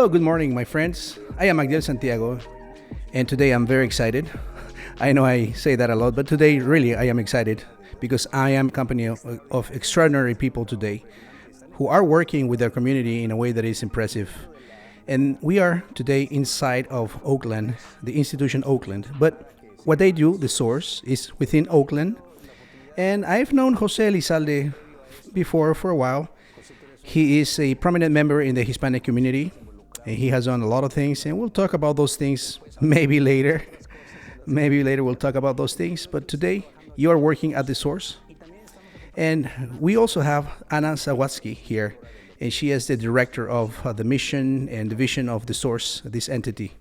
Hello, good morning, my friends. I am Miguel Santiago, and today I'm very excited. I know I say that a lot, but today, really, I am excited because I am company of extraordinary people today who are working with their community in a way that is impressive. And we are today inside of Oaklawn, the institution Oaklawn. But what they do, the source, is within Oaklawn. And I've known José Elizalde before for a while. He is a prominent member in the Hispanic community. And he has done a lot of things, and we'll talk about those things maybe later. Maybe later we'll talk about those things. But today, you are working at the source. And we also have Anna Zawatsky here, and she is the director of the mission and the vision of the source, this entity.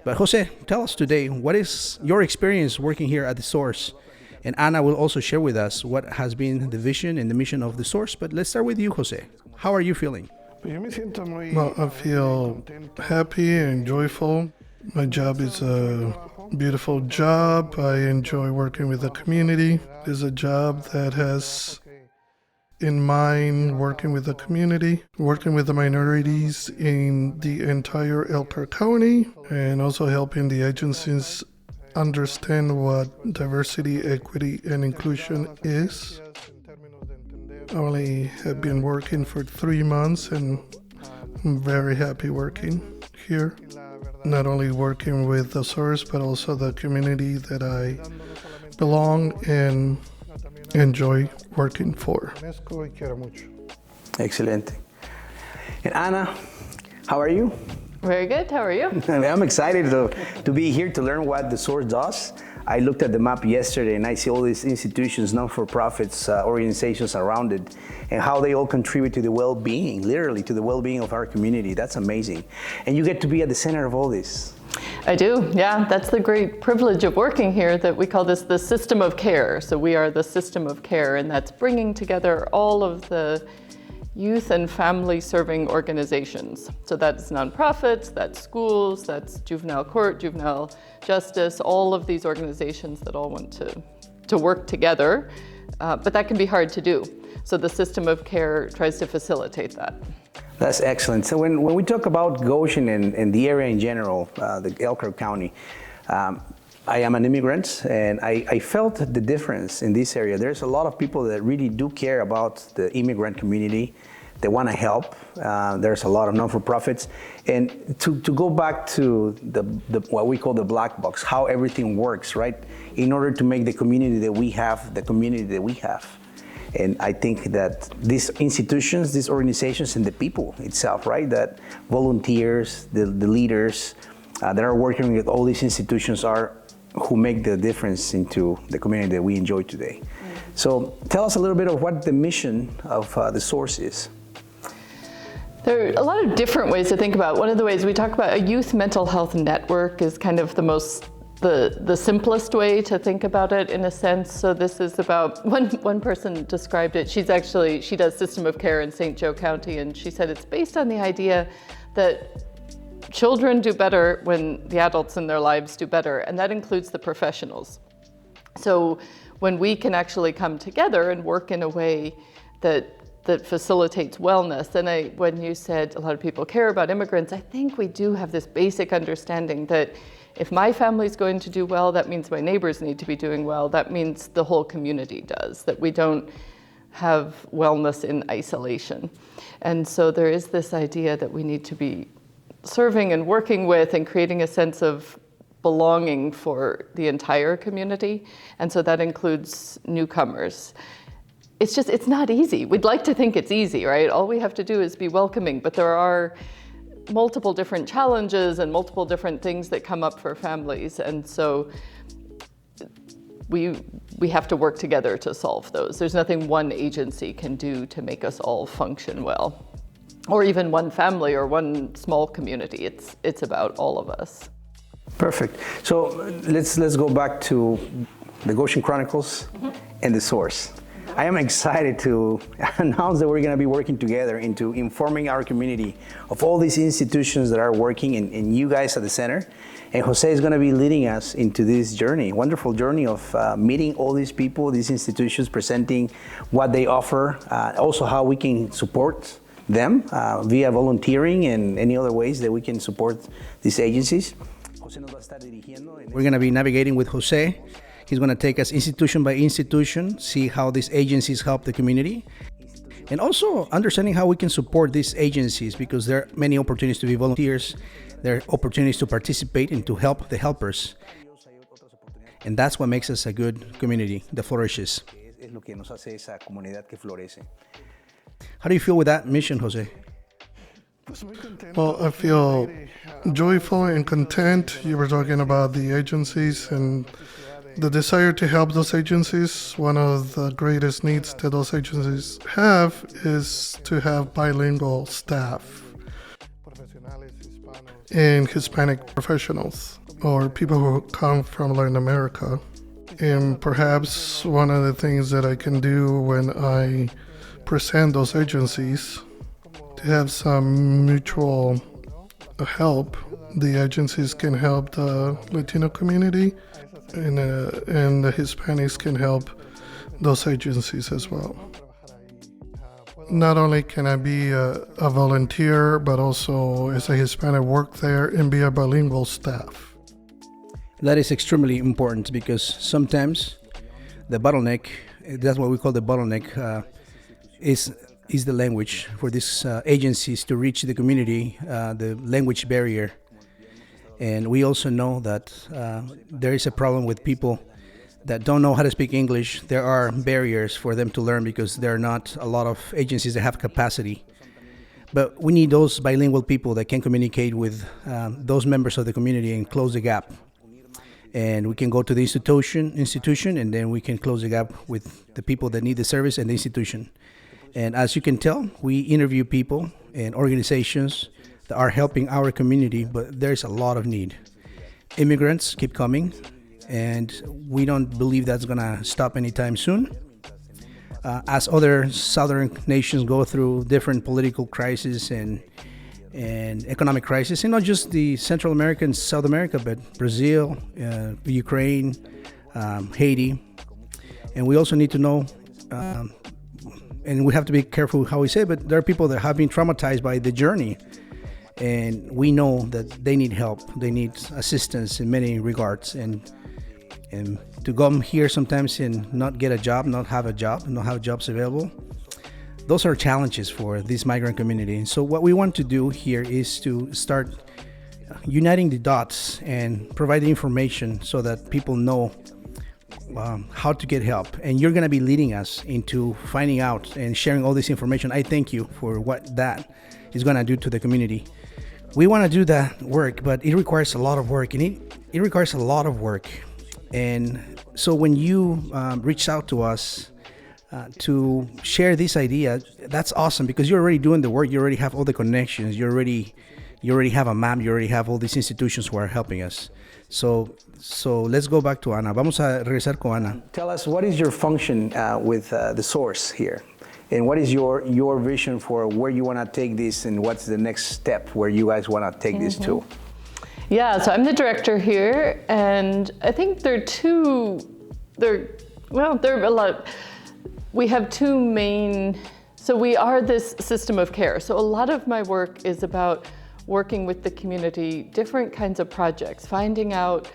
But Jose, tell us today, what is your experience working here at the source? And Anna will also share with us what has been the vision and the mission of the source. But let's start with you, Jose. How are you feeling? Well, I feel happy and joyful. My job is a beautiful job. I enjoy working with the community. It's a job that has in mind working with the community, working with the minorities in the entire Elkhart County, and also helping the agencies understand what diversity, equity, and inclusion is. I only have been working for 3 months, and I'm very happy working here. Not only working with the source, but also the community that I belong and enjoy working for. Excellent. And Anna, how are you? Very good. How are you? I'm excited to be here to learn what the source does. I looked at the map yesterday and I see all these institutions, non-for-profits, organizations around it, and how they all contribute to the well-being, literally to the well-being of our community. That's amazing. And you get to be at the center of all this. I do, yeah. That's the great privilege of working here, that we call this the system of care. So we are the system of care, and that's bringing together all of the youth and family serving organizations. So that's nonprofits, that's schools, that's juvenile court, juvenile justice, all of these organizations that all want to work together, but that can be hard to do. So the system of care tries to facilitate that. That's excellent. So when we talk about Goshen and the area in general, the Elkhart County, I am an immigrant, and I felt the difference in this area. There's a lot of people that really do care about the immigrant community. They want to help. There's a lot of non-for-profits. And to go back to the what we call the black box, how everything works, right? In order to make the community that we have, the community that we have. And I think that these institutions, these organizations, and the people itself, right? That volunteers, the leaders that are working with all these institutions are who make the difference into the community that we enjoy today. So tell us a little bit of what the mission of the source is. There are a lot of different ways to think about it. One of the ways we talk about a youth mental health network is kind of the simplest way to think about it in a sense. So this is about, one person described it, she does system of care in St. Joe County, and she said it's based on the idea that children do better when the adults in their lives do better, and that includes the professionals. So when we can actually come together and work in a way that facilitates wellness, and when you said a lot of people care about immigrants, I think we do have this basic understanding that if my family's going to do well, that means my neighbors need to be doing well. That means the whole community does, that we don't have wellness in isolation. And so there is this idea that we need to be serving and working with and creating a sense of belonging for the entire community. And so that includes newcomers. It's not easy. We'd like to think it's easy, right? All we have to do is be welcoming, but there are multiple different challenges and multiple different things that come up for families. And so we have to work together to solve those. There's nothing one agency can do to make us all function well, or even one family or one small community. It's about all of us. Perfect. So let's go back to the Goshen Chronicles and the source. I am excited to announce that we're going to be working together into informing our community of all these institutions that are working, and you guys at the center. And Jose is going to be leading us into this journey, wonderful journey of meeting all these people, these institutions, presenting what they offer, also how we can support them via volunteering and any other ways that we can support these agencies. We're going to be navigating with Jose. He's going to take us institution by institution, see how these agencies help the community, and also understanding how we can support these agencies, because there are many opportunities to be volunteers, there are opportunities to participate and to help the helpers. And that's what makes us a good community that flourishes. How do you feel with that mission, Jose? Well, I feel joyful and content. You were talking about the agencies and the desire to help those agencies. One of the greatest needs that those agencies have is to have bilingual staff and Hispanic professionals or people who come from Latin America. And perhaps one of the things that I can do when I present those agencies to have some mutual help. The agencies can help the Latino community, and the Hispanics can help those agencies as well. Not only can I be a volunteer, but also as a Hispanic work there and be a bilingual staff. That is extremely important, because sometimes the bottleneck, that's what we call the bottleneck, is the language for these agencies to reach the community, the language barrier. And we also know that there is a problem with people that don't know how to speak English. There are barriers for them to learn because there are not a lot of agencies that have capacity. But we need those bilingual people that can communicate with those members of the community and close the gap. And we can go to the institution, and then we can close the gap with the people that need the service and the institution. And as you can tell, we interview people and organizations that are helping our community, but there's a lot of need. Immigrants keep coming, and we don't believe that's going to stop anytime soon. As other southern nations go through different political crises and economic crisis, and not just the Central America and South America, but Brazil, Ukraine, Haiti. And we also need to know, and we have to be careful how we say it, but there are people that have been traumatized by the journey. And we know that they need help. They need assistance in many regards. And to come here sometimes and not get a job, not have jobs available, those are challenges for this migrant community. And so what we want to do here is to start uniting the dots and providing information so that people know how to get help. And you're going to be leading us into finding out and sharing all this information. I thank you for what that is going to do to the community. We want to do that work, but it requires a lot of work, and it requires a lot of work. And so when you reach out to us to share this idea, that's awesome, because you're already doing the work. You already have all the connections. You already have a map. You already have all these institutions who are helping us. So let's go back to Ana. Vamos a regresar con Ana. Tell us, what is your function with the source here? And what is your vision for where you want to take this, and what's the next step where you guys want to take this to? Yeah, so I'm the director here, and I think there are a lot. We have two main, so we are this system of care. So a lot of my work is about working with the community, different kinds of projects, finding out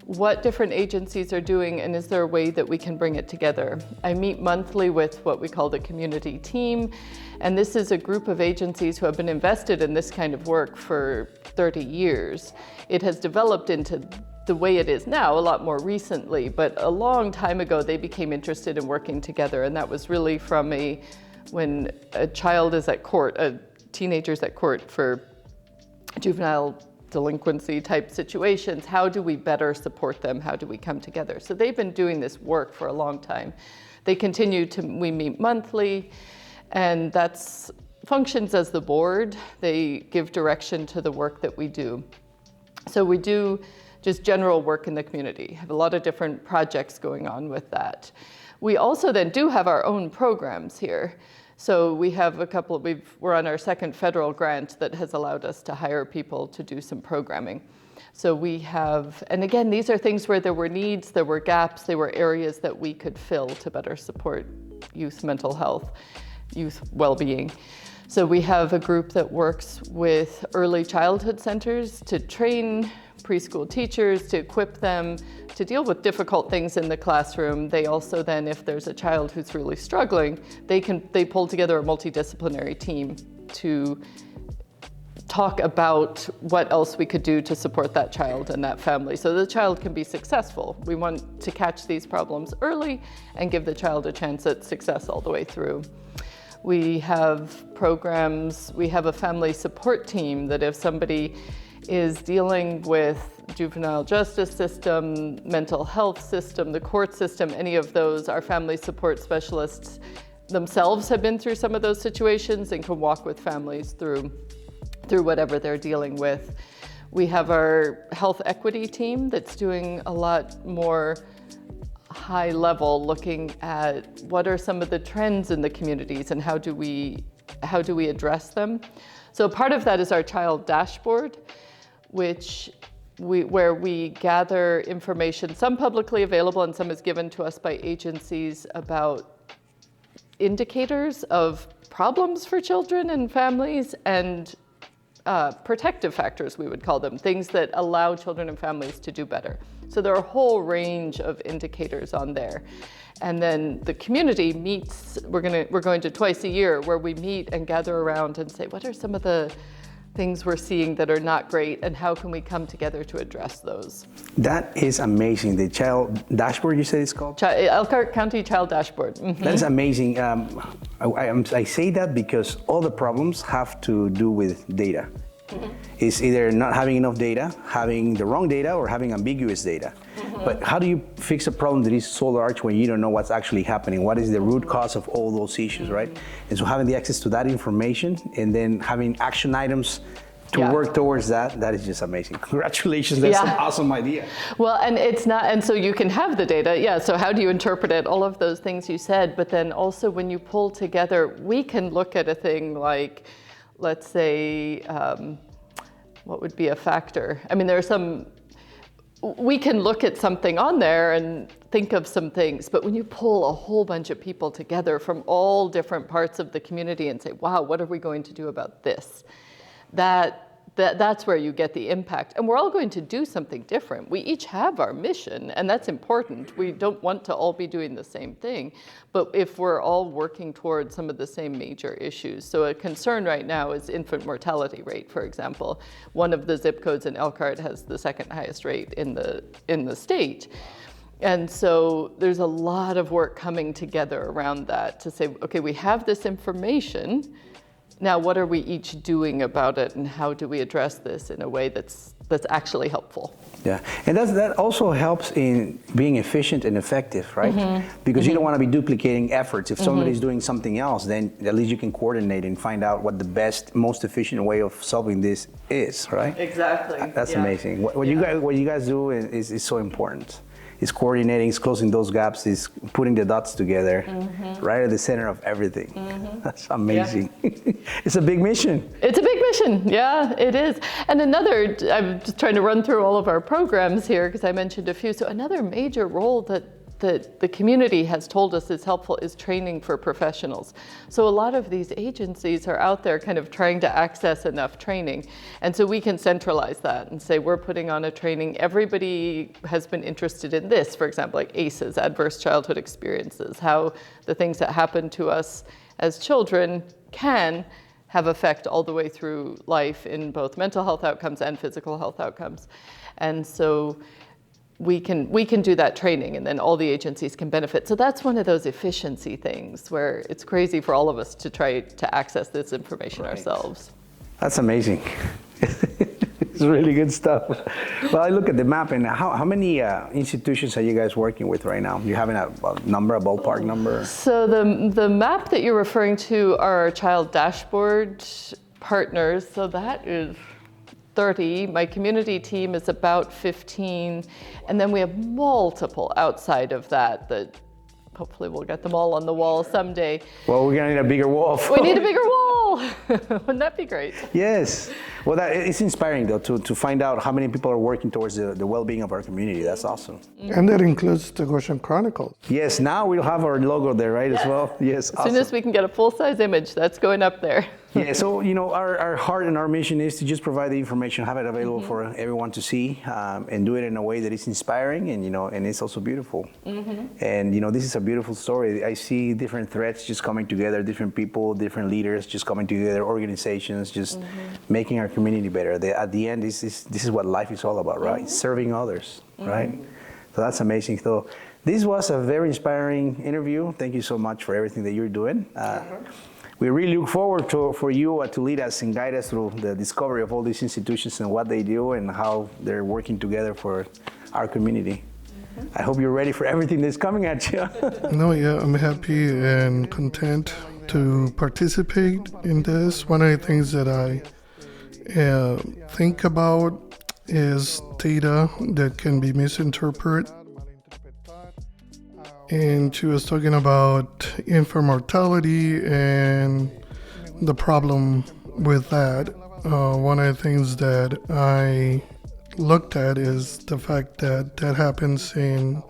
what different agencies are doing, and is there a way that we can bring it together. I meet monthly with what we call the community team, and this is a group of agencies who have been invested in this kind of work for 30 years. It has developed into the way it is now a lot more recently, but a long time ago they became interested in working together, and that was really from when a child is at court, a teenager's at court for juvenile delinquency type situations. How do we better support them? How do we come together? So they've been doing this work for a long time. We meet monthly, and that's functions as the board. They give direction to the work that we do. So we do just general work in the community, have a lot of different projects going on with that. We also then do have our own programs here. So we have we're on our second federal grant that has allowed us to hire people to do some programming. So we have, and again, these are things where there were needs, there were gaps, there were areas that we could fill to better support youth mental health, youth well-being. So we have a group that works with early childhood centers to train preschool teachers, to equip them to deal with difficult things in the classroom. They also then, if there's a child who's really struggling, they pull together a multidisciplinary team to talk about what else we could do to support that child and that family so the child can be successful. We want to catch these problems early and give the child a chance at success all the way through. We have programs, we have a family support team that if somebody is dealing with juvenile justice system, mental health system, the court system, any of those, our family support specialists themselves have been through some of those situations and can walk with families through whatever they're dealing with. We have our health equity team that's doing a lot more high level, looking at what are some of the trends in the communities and how do we address them. So part of that is our child dashboard, where we gather information, some publicly available and some is given to us by agencies, about indicators of problems for children and families and protective factors, we would call them, things that allow children and families to do better. So there are a whole range of indicators on there. And then the community meets, we're going to twice a year where we meet and gather around and say, what are some of the things we're seeing that are not great and how can we come together to address those? That is amazing. The child dashboard, you said it's called? Elkhart County Child Dashboard. Mm-hmm. That is amazing. I say that because all the problems have to do with data. Mm-hmm. It's either not having enough data, having the wrong data, or having ambiguous data. Mm-hmm. But how do you fix a problem that is so large when you don't know what's actually happening? What is the root cause of all those issues, right? And so having the access to that information and then having action items to work towards that is just amazing. Congratulations, that's an awesome idea. Well, and it's not, and so you can have the data, so how do you interpret it? All of those things you said, but then also when you pull together, we can look at a thing like, let's say, what would be a factor? I mean, we can look at something on there and think of some things, but when you pull a whole bunch of people together from all different parts of the community and say, wow, what are we going to do about this? That's where you get the impact. And we're all going to do something different. We each have our mission, and that's important. We don't want to all be doing the same thing, but if we're all working towards some of the same major issues. So a concern right now is infant mortality rate, for example. One of the zip codes in Elkhart has the second highest rate in the state. And so there's a lot of work coming together around that to say, okay, we have this information. Now, what are we each doing about it, and how do we address this in a way that's actually helpful? Yeah, and that also helps in being efficient and effective, right? Mm-hmm. Because you don't want to be duplicating efforts. If somebody's doing something else, then at least you can coordinate and find out what the best, most efficient way of solving this is, right? Exactly. That's amazing. What you guys do is so important. It's coordinating, it's closing those gaps, it's putting the dots together, right at the center of everything. That's amazing. Yeah. It's a big mission. It's a big mission, yeah, it is. And another, I'm just trying to run through all of our programs here because I mentioned a few. So another major role that the community has told us is helpful is training for professionals. So a lot of these agencies are out there kind of trying to access enough training. And so we can centralize that and say, we're putting on a training. Everybody has been interested in this, for example, like ACEs, adverse childhood experiences, how the things that happen to us as children can have effect all the way through life in both mental health outcomes and physical health outcomes. And so we can do that training, and then all the agencies can benefit. So that's one of those efficiency things where it's crazy for all of us to try to access this information ourselves. That's amazing. It's really good stuff. Well, I look at the map, and how many institutions are you guys working with right now? You having a number, a ballpark number? So the map that you're referring to are our child dashboard partners. So that is 30. My community team is about 15. And then we have multiple outside of that hopefully we'll get them all on the wall someday. Well, we're gonna need a bigger wall. We need a bigger wall. Wouldn't that be great? Yes. Well, it's inspiring though to find out how many people are working towards the well-being of our community. That's awesome. And that includes the Goshen Chronicles. Yes. Now we'll have our logo there, right, as well. Yes. As soon as we can get a full-size image, that's going up there. Yeah, so our heart and our mission is to just provide the information, have it available for everyone to see, and do it in a way that is inspiring and and it's also beautiful. And this is a beautiful story. I see different threads just coming together, different people, different leaders just coming together, organizations just making our community better. At the end, this is what life is all about, right? Serving others, right? So that's amazing. So this was a very inspiring interview. Thank you so much for everything that you're doing. We really look forward for you to lead us and guide us through the discovery of all these institutions and what they do and how they're working together for our community. I hope you're ready for everything that's coming at you. No, yeah, I'm happy and content to participate in this. One of the things that I think about is data that can be misinterpreted. And she was talking about infant mortality and the problem with that. One of the things that I looked at is the fact that happens in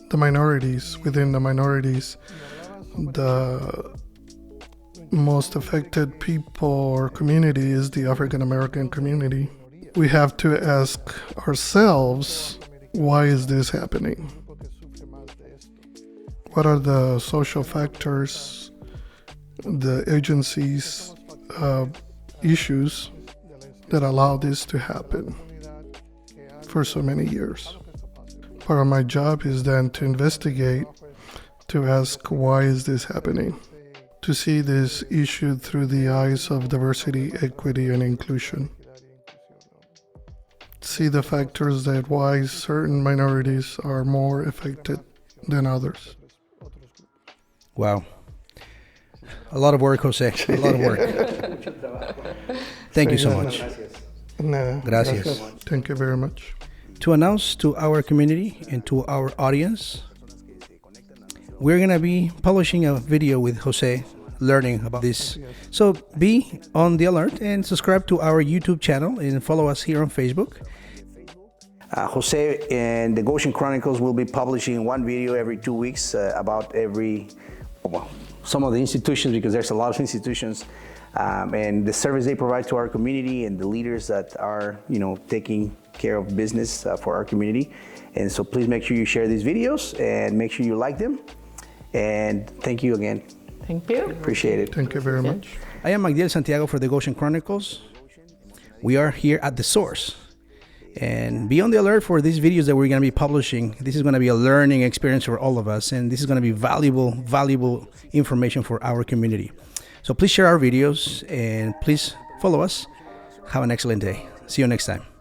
the minorities. Within the minorities, the most affected people or community is the African American community. We have to ask ourselves, why is this happening? What are the social factors, the agencies, issues that allow this to happen for so many years? Part of my job is then to investigate, to ask, why is this happening? To see this issue through the eyes of diversity, equity, and inclusion. See the factors that why certain minorities are more affected than others. Wow. A lot of work, Jose. A lot of work. Thank you so much. Gracias. Thank you very much. To announce to our community and to our audience, we're going to be publishing a video with Jose learning about this. So be on the alert and subscribe to our YouTube channel and follow us here on Facebook. Jose and the Goshen Chronicles will be publishing one video every 2 weeks about some of the institutions, because there's a lot of institutions, and the service they provide to our community and the leaders that are, taking care of business for our community. And so please make sure you share these videos and make sure you like them. And thank you again. Thank you. Appreciate it. Thank you very much. I am Magdiel Santiago for the Goshen Chronicles. We are here at the source. And be on the alert for these videos that we're going to be publishing. This is going to be a learning experience for all of us. And this is going to be valuable information for our community. So please share our videos and please follow us. Have an excellent day. See you next time.